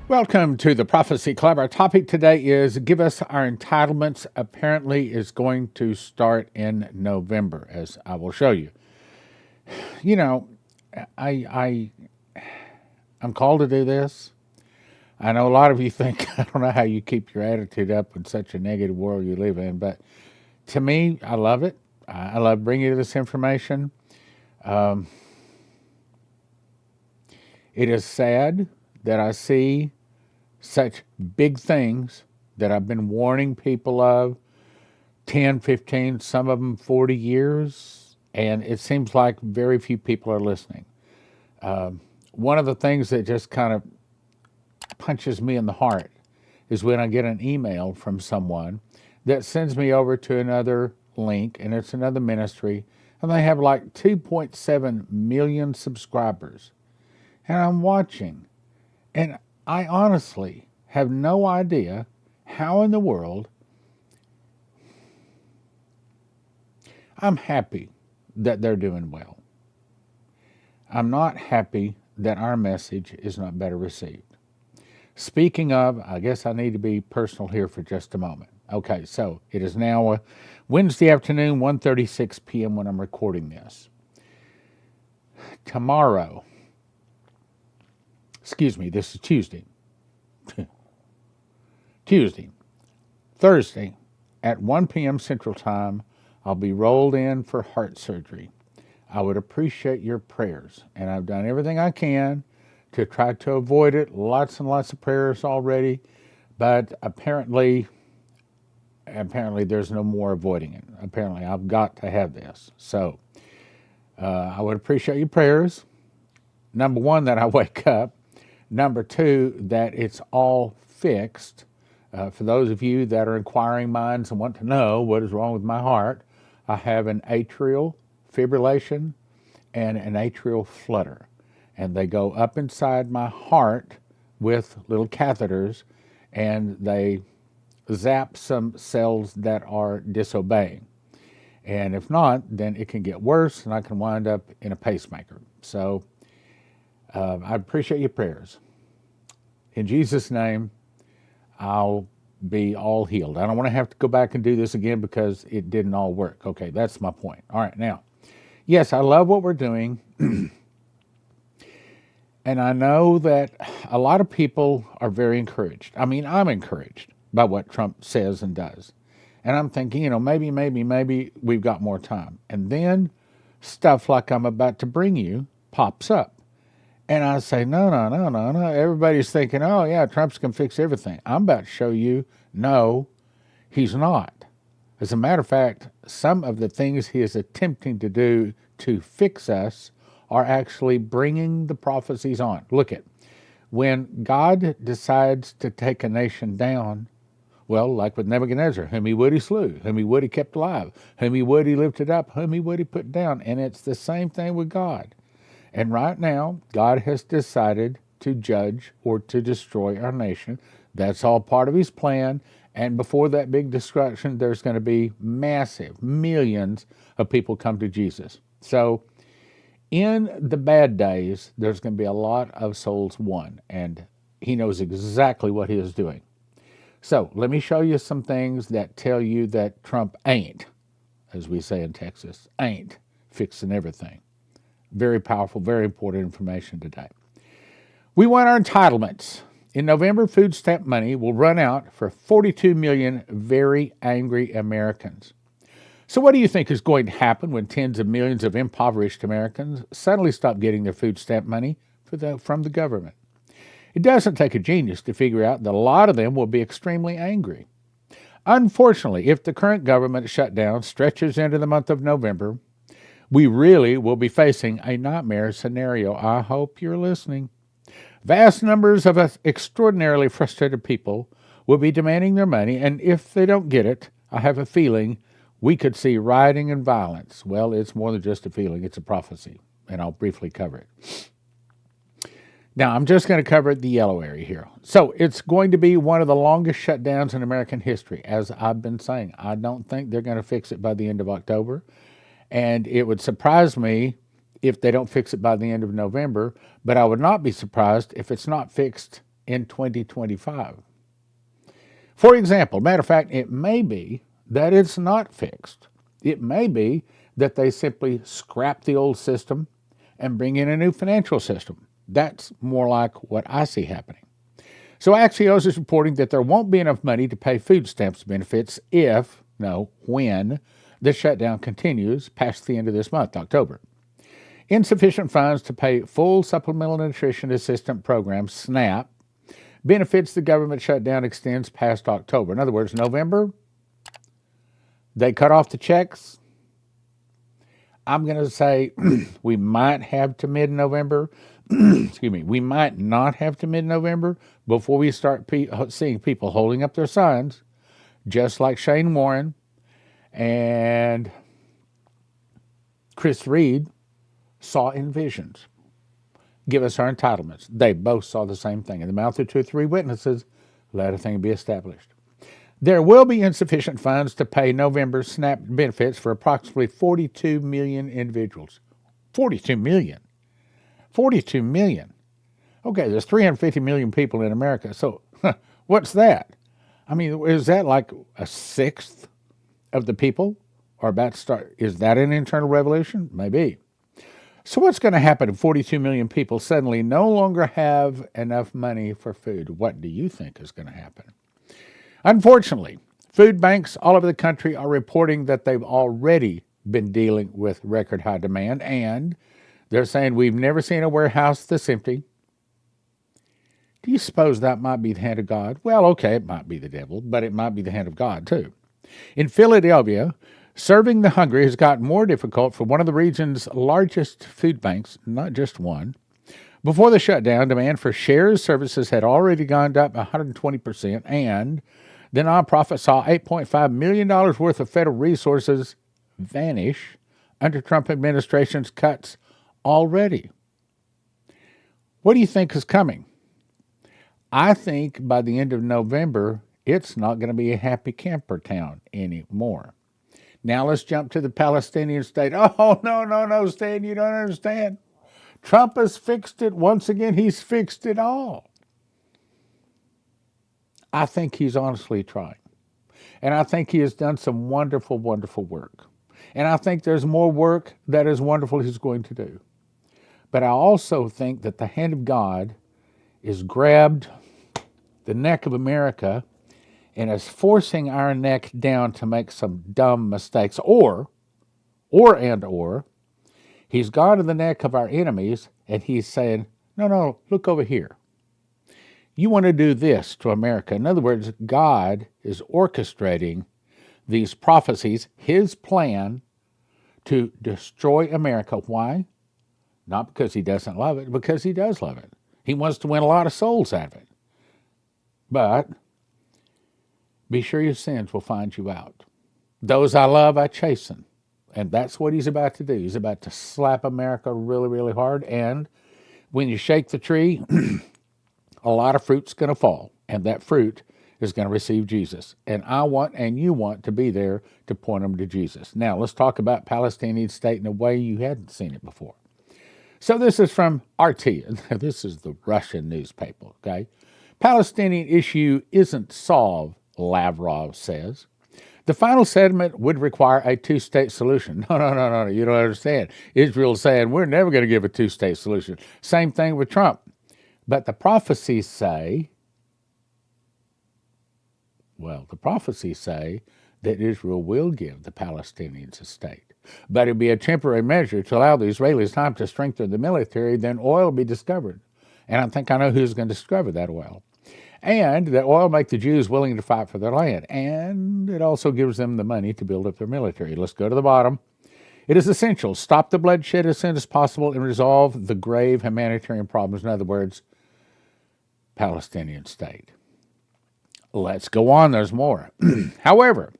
Welcome to the Prophecy Club. Our topic today is Give Us Our Entitlements. Apparently is going to start in November, as I will show you. You know, I I'm called to do this. I know a lot of you think I don't know how you keep your attitude up in such a negative world you live in, but to me, I love it. I love bringing you this information. It is sad that I see such big things that I've been warning people of 10, 15, some of them 40 years, and it seems like very few people are listening. One of the things that just kind of punches me in the heart is when I get an email from someone that sends me over to another link, and it's another ministry, and they have like 2.7 million subscribers. And I'm watching, and I honestly have no idea how in the world. I'm happy that they're doing well. I'm not happy that our message is not better received. Speaking of, I guess I need to be personal here for just a moment. Okay, so it is now Wednesday afternoon, 1:36 p.m. when I'm recording this. Tomorrow, this is Tuesday. Thursday at 1 p.m. Central Time, I'll be rolled in for heart surgery. I would appreciate your prayers, and I've done everything I can to try to avoid it. Lots and lots of prayers already, but apparently there's no more avoiding it. Apparently I've got to have this. So I would appreciate your prayers. Number one, that I wake up. Number two, that it's all fixed. For those of you that are inquiring minds and want to know what is wrong with my heart, I have an atrial fibrillation and an atrial flutter. And they go up inside my heart with little catheters, and they zap some cells that are disobeying. And if not, then it can get worse, and I can wind up in a pacemaker. So I appreciate your prayers. In Jesus' name, I'll be all healed. I don't want to have to go back and do this again because it didn't all work. Okay, that's my point. All right, now, yes, I love what we're doing. And I know that a lot of people are very encouraged. I mean, I'm encouraged by what Trump says and does. And I'm thinking, maybe we've got more time. And then stuff like I'm about to bring you pops up. And I say, no. Everybody's thinking, oh, yeah, Trump's going to fix everything. I'm about to show you, no, he's not. As a matter of fact, some of the things he is attempting to do to fix us are actually bringing the prophecies on. Look at, when God decides to take a nation down, well, like with Nebuchadnezzar, whom he would he slew, whom he would he kept alive, whom he would he lifted up, whom he would he put down. And it's the same thing with God. And right now, God has decided to judge or to destroy our nation. That's all part of his plan. And before that big destruction, there's going to be massive, millions of people come to Jesus. So in the bad days, there's going to be a lot of souls won. And he knows exactly what he is doing. So let me show you some things that tell you that Trump ain't, as we say in Texas, ain't fixing everything. Very powerful, very important information today. We want our entitlements. In November, food stamp money will run out for 42 million very angry Americans. So what do you think is going to happen when tens of millions of impoverished Americans suddenly stop getting their food stamp money from the government? It doesn't take a genius to figure out that a lot of them will be extremely angry. Unfortunately, if the current government shutdown stretches into the month of November, we really will be facing a nightmare scenario. I hope you're listening. Vast numbers of extraordinarily frustrated people will be demanding their money, and if they don't get it, I have a feeling we could see rioting and violence. Well, it's more than just a feeling, it's a prophecy, and I'll briefly cover it. Now, I'm just going to cover the yellow area here. So it's going to be one of the longest shutdowns in American history, as I've been saying. I don't think they're going to fix it by the end of October. And it would surprise me if they don't fix it by the end of November, but I would not be surprised if it's not fixed in 2025. For example, matter of fact, it may be that it's not fixed. It may be that they simply scrap the old system and bring in a new financial system. That's more like what I see happening. So Axios is reporting that there won't be enough money to pay food stamps benefits when the shutdown continues past the end of this month, October. Insufficient funds to pay full Supplemental Nutrition Assistance Program, SNAP, benefits the government shutdown extends past October. In other words, November, they cut off the checks. I'm going to say we might have to mid-November. Excuse me. We might not have to mid-November before we start seeing people holding up their signs, just like Shane Warren and Chris Reed saw in visions. Give us our entitlements. They both saw the same thing. In the mouth of 2 or 3 witnesses, let a thing be established. There will be insufficient funds to pay November's SNAP benefits for approximately 42 million individuals. 42 million. 42 million. Okay, there's 350 million people in America. So what's that? I mean, is that like a sixth of the people are about to start? Is that an internal revolution? Maybe. So what's going to happen if 42 million people suddenly no longer have enough money for food? What do you think is going to happen? Unfortunately, food banks all over the country are reporting that they've already been dealing with record high demand, and they're saying we've never seen a warehouse this empty. Do you suppose that might be the hand of God? Well, okay, it might be the devil, but it might be the hand of God too. In Philadelphia, serving the hungry has gotten more difficult for one of the region's largest food banks, not just one. Before the shutdown, demand for shared services had already gone up 120%, and the nonprofit saw $8.5 million worth of federal resources vanish under Trump administration's cuts already. What do you think is coming? I think by the end of November, it's not going to be a happy camper town anymore. Now let's jump to the Palestinian State. Oh, no, Stan, you don't understand. Trump has fixed it. Once again, he's fixed it all. I think he's honestly trying. And I think he has done some wonderful, wonderful work. And I think there's more work that is wonderful he's going to do. But I also think that the hand of God is grabbed the neck of America and is forcing our neck down to make some dumb mistakes. Or he's gone to the neck of our enemies and he's saying, no, look over here. You want to do this to America. In other words, God is orchestrating these prophecies, his plan to destroy America. Why? Not because he doesn't love it, because he does love it. He wants to win a lot of souls out of it. But be sure your sins will find you out. Those I love, I chasten. And that's what he's about to do. He's about to slap America really, really hard. And when you shake the tree, a lot of fruit's going to fall. And that fruit is going to receive Jesus. And I want and you want to be there to point them to Jesus. Now, let's talk about Palestinian State in a way you hadn't seen it before. So this is from RT. This is the Russian newspaper, okay? Palestinian issue isn't solved, Lavrov says. The final settlement would require a two-state solution. No, you don't understand. Israel's saying we're never going to give a two-state solution. Same thing with Trump. But the prophecies say that Israel will give the Palestinians a state. But it'll be a temporary measure to allow the Israelis time to strengthen the military, then oil will be discovered. And I think I know who's going to discover that oil. And that oil will make the Jews willing to fight for their land. And it also gives them the money to build up their military. Let's go to the bottom. It is essential. Stop the bloodshed as soon as possible and resolve the grave humanitarian problems. In other words, Palestinian State. Let's go on. There's more. However,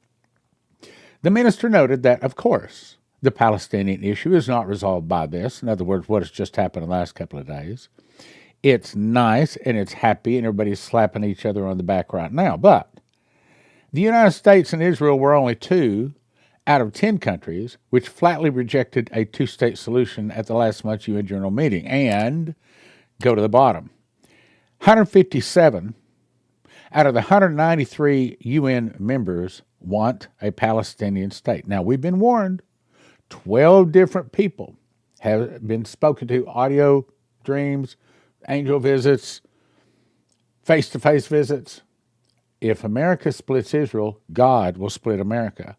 the minister noted that, of course, the Palestinian issue is not resolved by this. In other words, what has just happened in the last couple of days. It's nice and it's happy and everybody's slapping each other on the back right now. But the United States and Israel were only 2 out of 10 countries which flatly rejected a two-state solution at the last month's UN General Meeting. And go to the bottom. 157 out of the 193 UN members want a Palestinian state. Now, we've been warned. 12 different people have been spoken to, audio, dreams, angel visits, face-to-face visits. If America splits Israel, God will split America.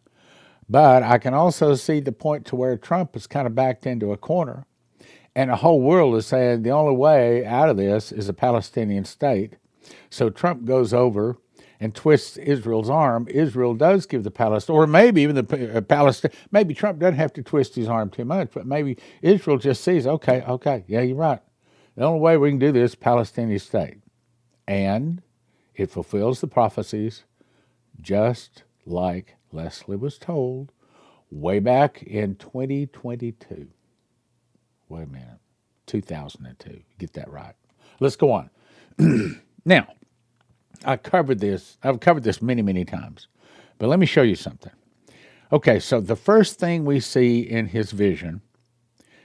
But I can also see the point to where Trump is kind of backed into a corner, and the whole world is saying the only way out of this is a Palestinian state. So Trump goes over and twists Israel's arm. Israel does give the Palestine, or maybe even the Palestine. Maybe Trump doesn't have to twist his arm too much, but maybe Israel just sees, okay, yeah, you're right. The only way we can do this, Palestinian state. And it fulfills the prophecies just like Leslie was told way back in 2022. Wait a minute, 2002. Get that right. Let's go on. Now, I've covered this many, many times, but let me show you something. Okay, so the first thing we see in his vision,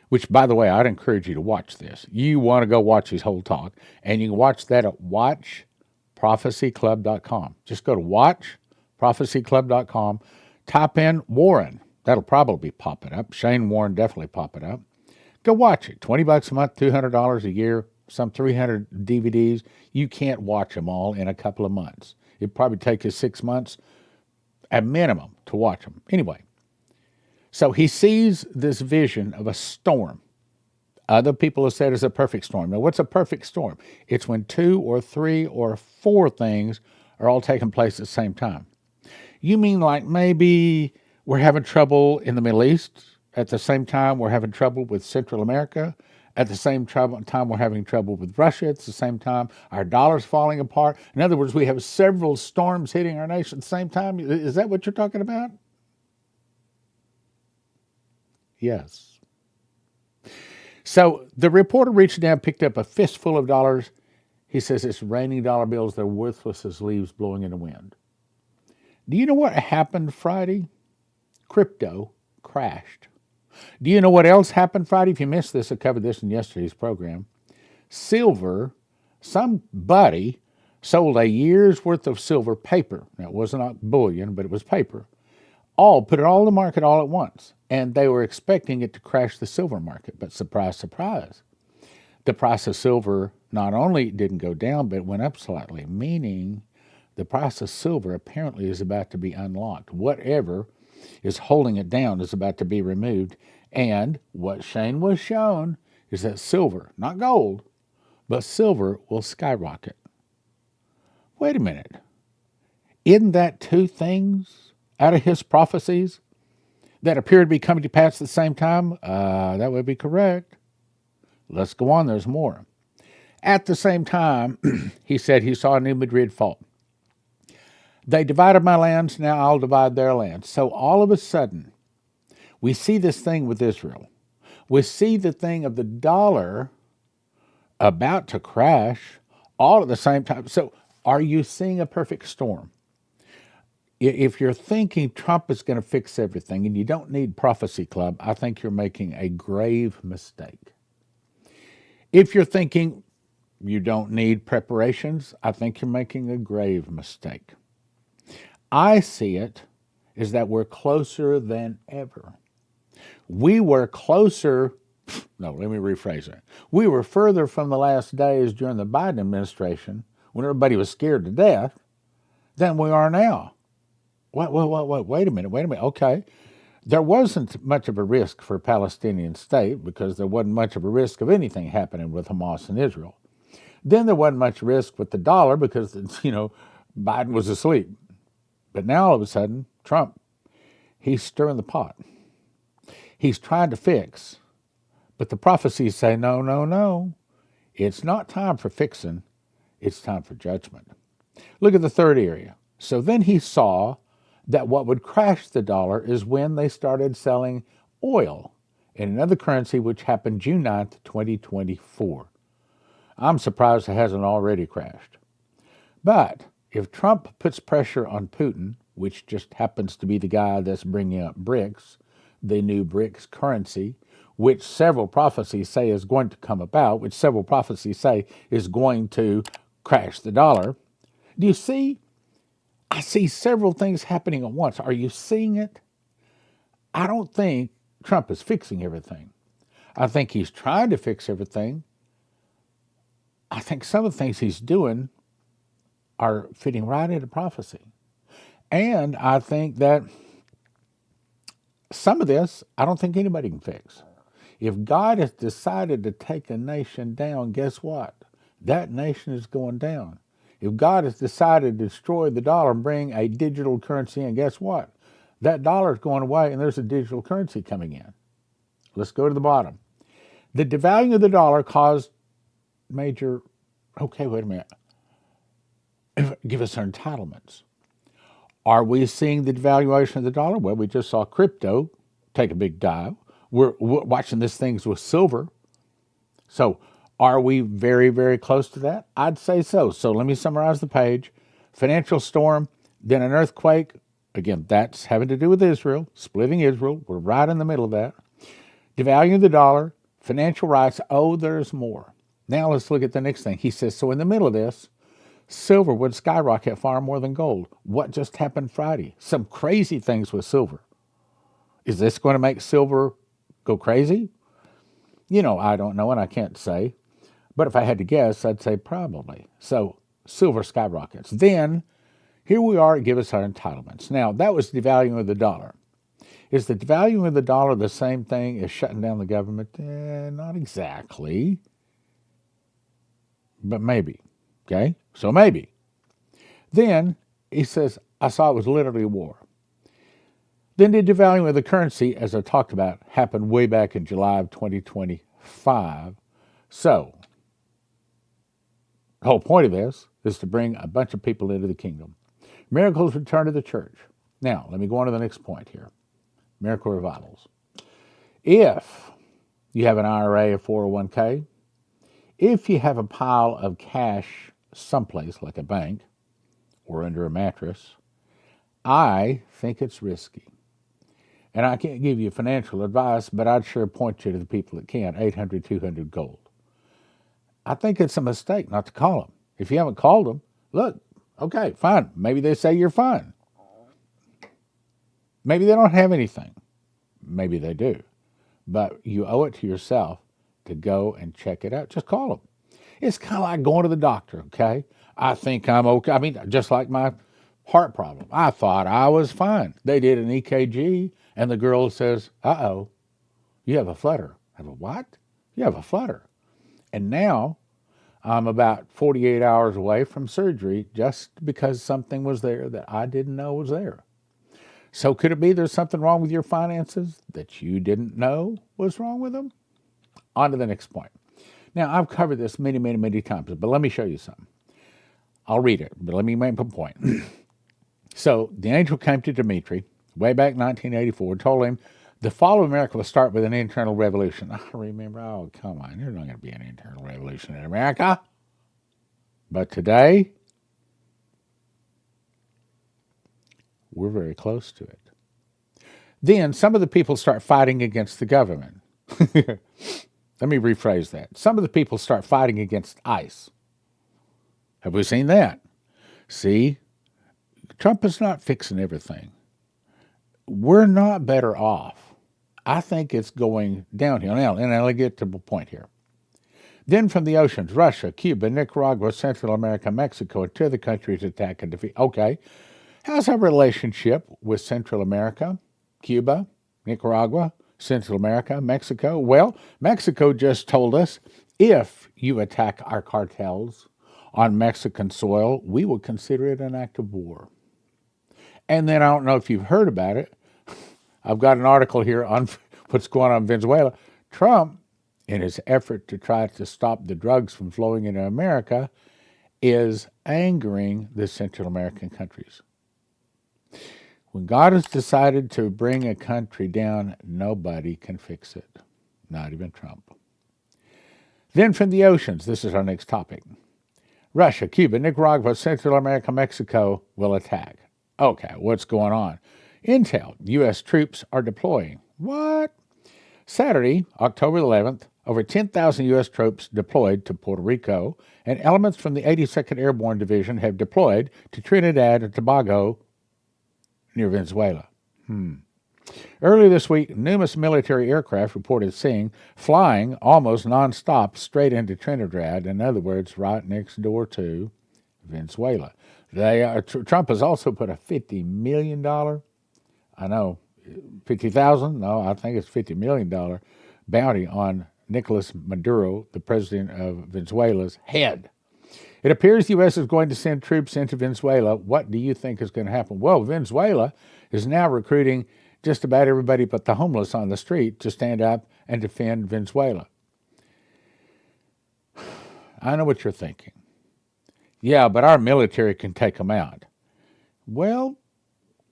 which, by the way, I'd encourage you to watch this. You want to go watch his whole talk, and you can watch that at watchprophecyclub.com. Just go to watchprophecyclub.com, type in Warren. That'll probably pop it up. Shane Warren definitely pop it up. Go watch it. $20 a month, $200 a year, some 300 DVDs. You can't watch them all in a couple of months. It'd probably take you 6 months at minimum to watch them. Anyway, so he sees this vision of a storm. Other people have said it's a perfect storm. Now, what's a perfect storm? It's when 2 or 3 or 4 things are all taking place at the same time. You mean like maybe we're having trouble in the Middle East? At the same time, we're having trouble with Central America. At the same time, we're having trouble with Russia. At the same time, our dollar's falling apart. In other words, we have several storms hitting our nation at the same time. Is that what you're talking about? Yes. So the reporter reached down, picked up a fistful of dollars. He says it's raining dollar bills. They're worthless as leaves blowing in the wind. Do you know what happened Friday? Crypto crashed. Do you know what else happened Friday? If you missed this, I covered this in yesterday's program. Silver, somebody sold a year's worth of silver paper. Now, it was not bullion, but it was paper. Put it all in the market all at once. And they were expecting it to crash the silver market. But surprise, surprise. The price of silver not only didn't go down, but it went up slightly, meaning the price of silver apparently is about to be unlocked. Whatever is holding it down is about to be removed. And what Shane was shown is that silver, not gold, but silver will skyrocket. Wait a minute. Isn't that 2 things out of his prophecies that appear to be coming to pass at the same time? That would be correct. Let's go on. There's more. At the same time, he said he saw New Madrid fall. They divided my lands, now I'll divide their lands. So all of a sudden, we see this thing with Israel. We see the thing of the dollar about to crash all at the same time. So are you seeing a perfect storm? If you're thinking Trump is going to fix everything and you don't need Prophecy Club, I think you're making a grave mistake. If you're thinking you don't need preparations, I think you're making a grave mistake. I see it as that we're closer than ever. We were closer, no, let me rephrase that. We were further from the last days during the Biden administration, when everybody was scared to death, than we are now. Wait a minute. Okay. There wasn't much of a risk for Palestinian State because there wasn't much of a risk of anything happening with Hamas and Israel. Then there wasn't much risk with the dollar because, Biden was asleep. But now all of a sudden, Trump, he's stirring the pot. He's trying to fix. But the prophecies say, no. It's not time for fixing. It's time for judgment. Look at the third area. So then he saw that what would crash the dollar is when they started selling oil in another currency, which happened June 9th, 2024. I'm surprised it hasn't already crashed. But if Trump puts pressure on Putin, which just happens to be the guy that's bringing up BRICS, the new BRICS currency, which several prophecies say is going to come about, which several prophecies say is going to crash the dollar. Do you see? I see several things happening at once. Are you seeing it? I don't think Trump is fixing everything. I think he's trying to fix everything. I think some of the things he's doing are fitting right into prophecy. And I think that some of this, I don't think anybody can fix. If God has decided to take a nation down, guess what? That nation is going down. If God has decided to destroy the dollar and bring a digital currency in, guess what? That dollar is going away and there's a digital currency coming in. Let's go to the bottom. The devaluing of the dollar caused major, okay, wait a minute. Give us our entitlements. Are we seeing the devaluation of the dollar? Well, we just saw crypto take a big dive. We're watching these things with silver. So are we very, very close to that? I'd say so. So let me summarize the page. Financial storm, then an earthquake. Again, that's having to do with Israel, splitting Israel. We're right in the middle of that. Devaluing the dollar, financial rights. Oh, there's more. Now let's look at the next thing. He says, so in the middle of this, silver would skyrocket far more than gold. What just happened Friday? Some crazy things with silver. Is this going to make silver go crazy? I don't know and I can't say. But if I had to guess, I'd say probably. So silver skyrockets. Then here we are, give us our entitlements. Now, that was the devaluing of the dollar. Is the devaluing of the dollar the same thing as shutting down the government? Not exactly. But maybe. Okay? So maybe. Then he says, I saw it was literally a war. Then the devaluing of the currency, as I talked about, happened way back in July of 2025. So the whole point of this is to bring a bunch of people into the kingdom. Miracles return to the church. Now, let me go on to the next point here. Miracle revivals. If you have an IRA or 401k, if you have a pile of cash someplace like a bank or under a mattress, I think it's risky. And I can't give you financial advice, but I'd sure point you to the people that can, 800-200-GOLD. I think it's a mistake not to call them. If you haven't called them, look, okay, fine. Maybe they say you're fine. Maybe they don't have anything. Maybe they do. But you owe it to yourself to go and check it out. Just call them. It's kind of like going to the doctor, okay? I think I'm okay. I mean, just like my heart problem. I thought I was fine. They did an EKG, and the girl says, uh-oh, you have a flutter. I go, what? You have a flutter. And now I'm about 48 hours away from surgery just because something was there that I didn't know was there. So could it be there's something wrong with your finances that you didn't know was wrong with them? On to the next point. Now, I've covered this many, many, many times, but let me show you something. I'll read it, but let me make a point. So the angel came to Dmitri way back in 1984, told him the fall of America will start with an internal revolution. I remember, oh, come on, there's not going to be an internal revolution in America. But today, we're very close to it. Then some of the people start fighting against the government. Let me rephrase that. Some of the people start fighting against ICE. Have we seen that? See, Trump is not fixing everything. We're not better off. I think it's going downhill. Now, and I'll get to the point here. Then from the oceans, Russia, Cuba, Nicaragua, Central America, Mexico, and two other countries attack and defeat. Okay, how's our relationship with Central America, Cuba, Nicaragua, Central America, Mexico? Well, Mexico just told us if you attack our cartels on Mexican soil, we will consider it an act of war. And then I don't know if you've heard about it. I've got an article here on what's going on in Venezuela. Trump, in his effort to try to stop the drugs from flowing into America, is angering the Central American countries. When God has decided to bring a country down, nobody can fix it, not even Trump. Then from the oceans, this is our next topic. Russia, Cuba, Nicaragua, Central America, Mexico will attack. Okay, what's going on? Intel, U.S. troops are deploying. What? Saturday, October 11th, Over 10,000 U.S. troops deployed to Puerto Rico, and elements from the 82nd Airborne Division have deployed to Trinidad and Tobago near Venezuela. Earlier this week, numerous military aircraft reported seeing flying almost nonstop straight into Trinidad, in other words, right next door to Venezuela. Trump has also put a $50 million, I know, 50,000? No, I think it's $50 million bounty on Nicolas Maduro, the president of Venezuela's head. It appears the U.S. is going to send troops into Venezuela. What do you think is going to happen? Well, Venezuela is now recruiting just about everybody but the homeless on the street to stand up and defend Venezuela. I know what you're thinking. Yeah, but our military can take them out. Well,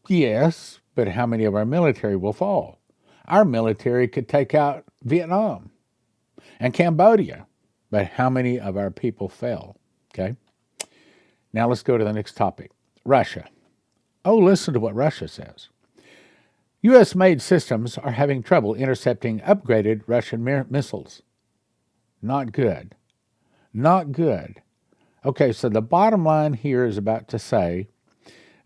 yes, but how many of our military will fall? Our military could take out Vietnam and Cambodia, but how many of our people fell? Okay. Now let's go to the next topic. Russia. Oh, listen to what Russia says. U.S.-made systems are having trouble intercepting upgraded Russian missiles. Not good. Not good. Okay, so the bottom line here is about to say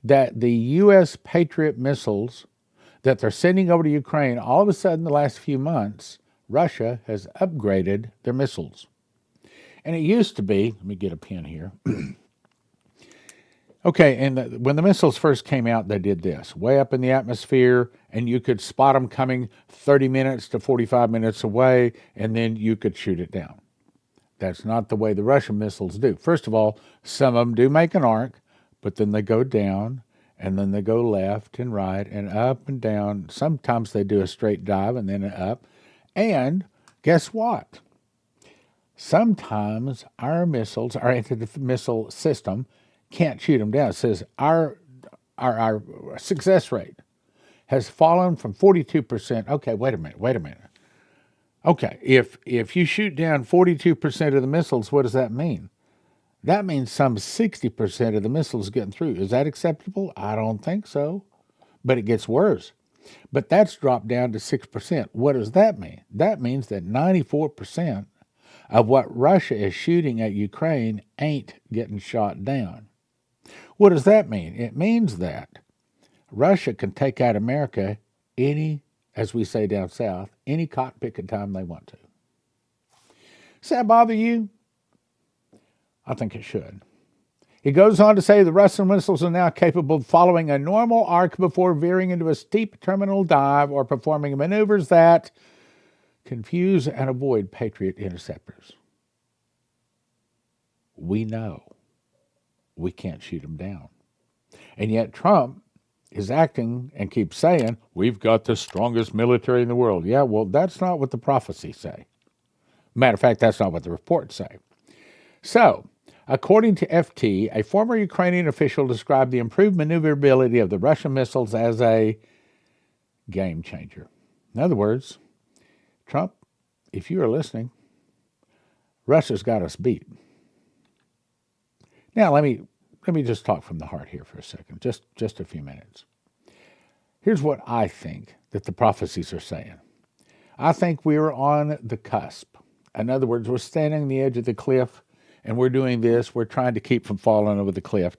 that the U.S. Patriot missiles that they're sending over to Ukraine, all of a sudden the last few months, Russia has upgraded their missiles. And it used to be, let me get a pen here. Okay, and when the missiles first came out, they did this. Way up in the atmosphere, and you could spot them coming 30 minutes to 45 minutes away, and then you could shoot it down. That's not the way the Russian missiles do. First of all, some of them do make an arc, but then they go down, and then they go left and right and up and down. Sometimes they do a straight dive and then up. And guess what? Sometimes our missiles, our anti-missile system, can't shoot them down. It says our success rate has fallen from 42%. Okay, wait a minute. Okay, if you shoot down 42% of the missiles, what does that mean? That means some 60% of the missiles getting through. Is that acceptable? I don't think so. But it gets worse. But that's dropped down to 6%. What does that mean? That means that 94% of what Russia is shooting at Ukraine ain't getting shot down. What does that mean? It means that Russia can take out America any, as we say down south, any cotton picking time they want to. Does that bother you? I think it should. He goes on to say the Russian missiles are now capable of following a normal arc before veering into a steep terminal dive or performing maneuvers that confuse and avoid Patriot interceptors. We know we can't shoot them down. And yet Trump is acting and keeps saying, we've got the strongest military in the world. Yeah, well, that's not what the prophecies say. Matter of fact, that's not what the reports say. So, according to FT, a former Ukrainian official described the improved maneuverability of the Russian missiles as a game changer. In other words, Trump, if you are listening, Russia's got us beat. Now, let me just talk from the heart here for a second, just a few minutes. Here's what I think that the prophecies are saying. I think we're on the cusp. In other words, we're standing on the edge of the cliff, and we're doing this. We're trying to keep from falling over the cliff.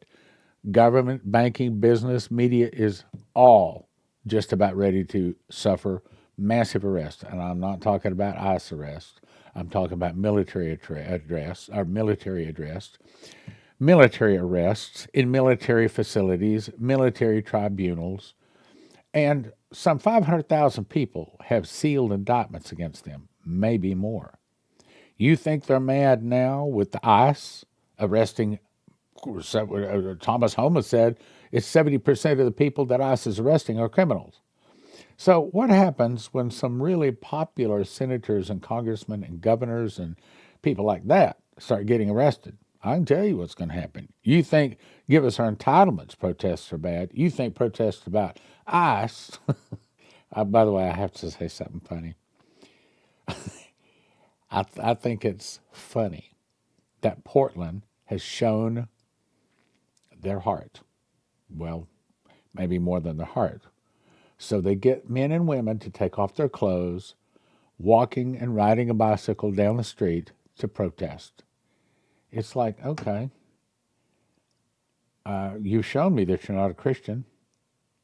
Government, banking, business, media is all just about ready to suffer massive arrest. And I'm not talking about ICE arrest. I'm talking about military arrests in military facilities, military tribunals, and some 500,000 people have sealed indictments against them, maybe more. You think they're mad now with the ICE arresting? Thomas Homer said it's 70% of the people that ICE is arresting are criminals. So what happens when some really popular senators and congressmen and governors and people like that start getting arrested? I can tell you what's going to happen. You think give us our entitlements protests are bad. You think protests about ICE. By the way, I have to say something funny. I think it's funny that Portland has shown their heart. Well, maybe more than their heart. So they get men and women to take off their clothes, walking and riding a bicycle down the street to protest. It's like, okay, you've shown me that you're not a Christian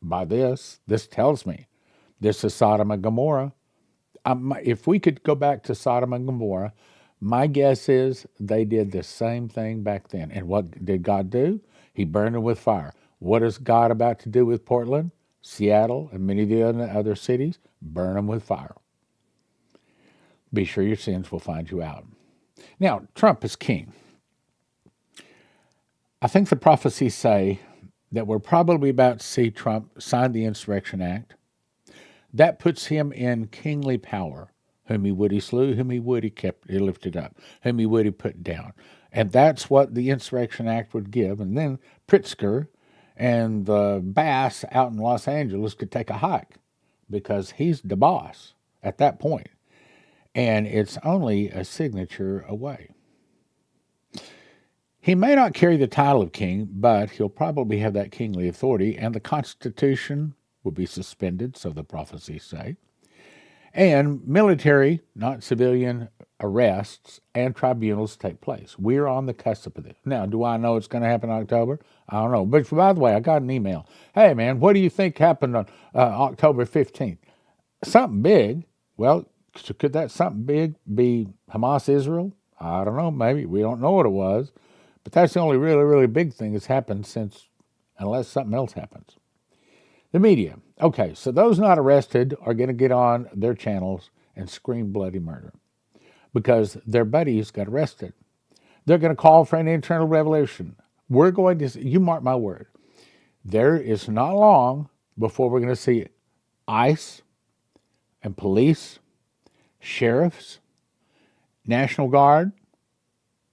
by this. This tells me this is Sodom and Gomorrah. If we could go back to Sodom and Gomorrah, my guess is they did the same thing back then. And what did God do? He burned them with fire. What is God about to do with Portland, Seattle, and many of the other cities? Burn them with fire. Be sure your sins will find you out. Now, Trump is king. I think the prophecies say that we're probably about to see Trump sign the Insurrection Act. That puts him in kingly power. Whom he would he slew, whom he would he lifted up, whom he would he put down. And that's what the Insurrection Act would give. And then Pritzker and the Bass out in Los Angeles could take a hike because he's the boss at that point. And it's only a signature away. He may not carry the title of king, but he'll probably have that kingly authority, and the Constitution will be suspended, so the prophecies say. And military, not civilian, arrests and tribunals take place. We're on the cusp of this. Now, do I know it's going to happen in October? I don't know. But by the way, I got an email. Hey, man, what do you think happened on October 15th? Something big. Well, could that something big be Hamas Israel? I don't know. Maybe. We don't know what it was. But that's the only really, really big thing that's happened since, unless something else happens. The media. Okay, so those not arrested are going to get on their channels and scream bloody murder because their buddies got arrested. They're going to call for an internal revolution. We're going to, you mark my word, there is not long before we're going to see ICE and police, sheriffs, National Guard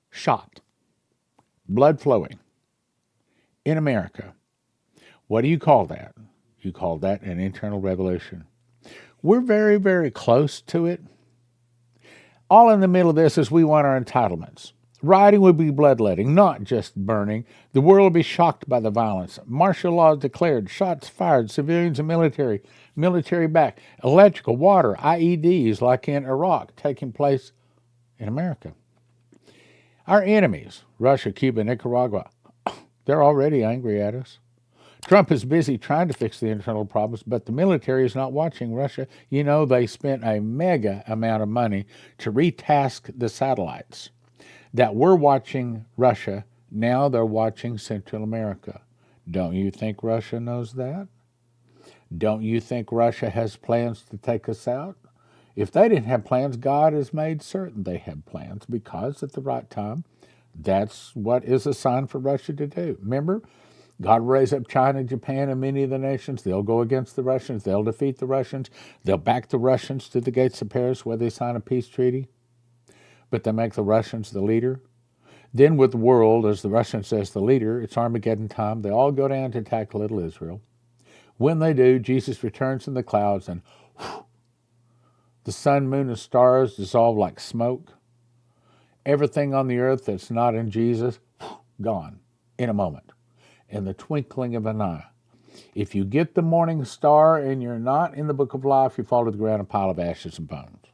shot, blood flowing in America. What do you call that? You call that an internal revolution. We're very, very close to it. All in the middle of this is we want our entitlements. Rioting would be bloodletting, not just burning. The world will be shocked by the violence. Martial law declared, shots fired, civilians and military back, electrical, water, IEDs like in Iraq taking place in America. Our enemies, Russia, Cuba, Nicaragua, they're already angry at us. Trump is busy trying to fix the internal problems, but the military is not watching Russia. You know, they spent a mega amount of money to retask the satellites that were watching Russia. Now they're watching Central America. Don't you think Russia knows that? Don't you think Russia has plans to take us out? If they didn't have plans, God has made certain they have plans because at the right time, that's what is assigned for Russia to do. Remember? God will raise up China, Japan, and many of the nations. They'll go against the Russians. They'll defeat the Russians. They'll back the Russians to the gates of Paris where they sign a peace treaty. But they make the Russians the leader. Then with the world, as the Russians as the leader, it's Armageddon time. They all go down to attack little Israel. When they do, Jesus returns in the clouds and the sun, moon, and stars dissolve like smoke. Everything on the earth that's not in Jesus, gone in a moment. In the twinkling of an eye. If you get the morning star and you're not in the book of life, you fall to the ground a pile of ashes and bones.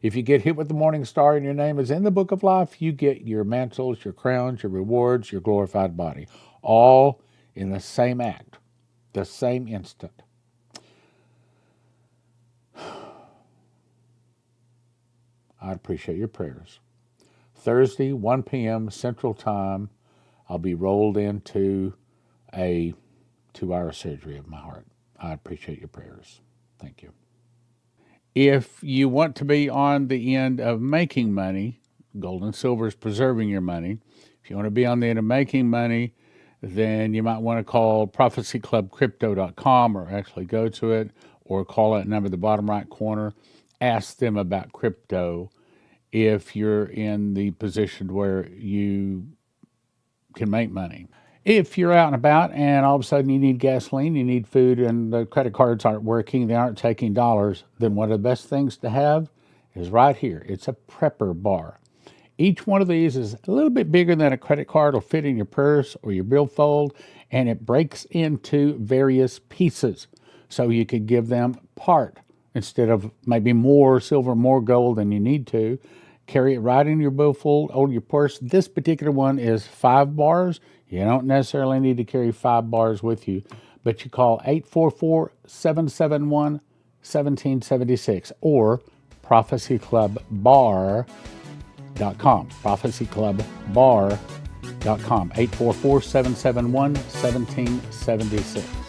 If you get hit with the morning star and your name is in the book of life, you get your mantles, your crowns, your rewards, your glorified body, all in the same act, the same instant. I'd appreciate your prayers. Thursday, 1 p.m. Central Time, I'll be rolled into a 2-hour surgery of my heart. I appreciate your prayers. Thank you. If you want to be on the end of making money, gold and silver is preserving your money. If you want to be on the end of making money, then you might want to call prophecyclubcrypto.com or actually go to it or call that number at the bottom right corner. Ask them about crypto if you're in the position where you can make money. If you're out and about and all of a sudden you need gasoline, you need food, and the credit cards aren't working, they aren't taking dollars, then one of the best things to have is right here. It's a prepper bar. Each one of these is a little bit bigger than a credit card. It'll fit in your purse or your billfold, and it breaks into various pieces. So you could give them part instead of maybe more silver, more gold than you need to. Carry it right in your billfold or your purse. This particular one is 5 bars. You don't necessarily need to carry 5 bars with you, but you call 844-771-1776 or prophecyclubbar.com. prophecyclubbar.com. 844-771-1776.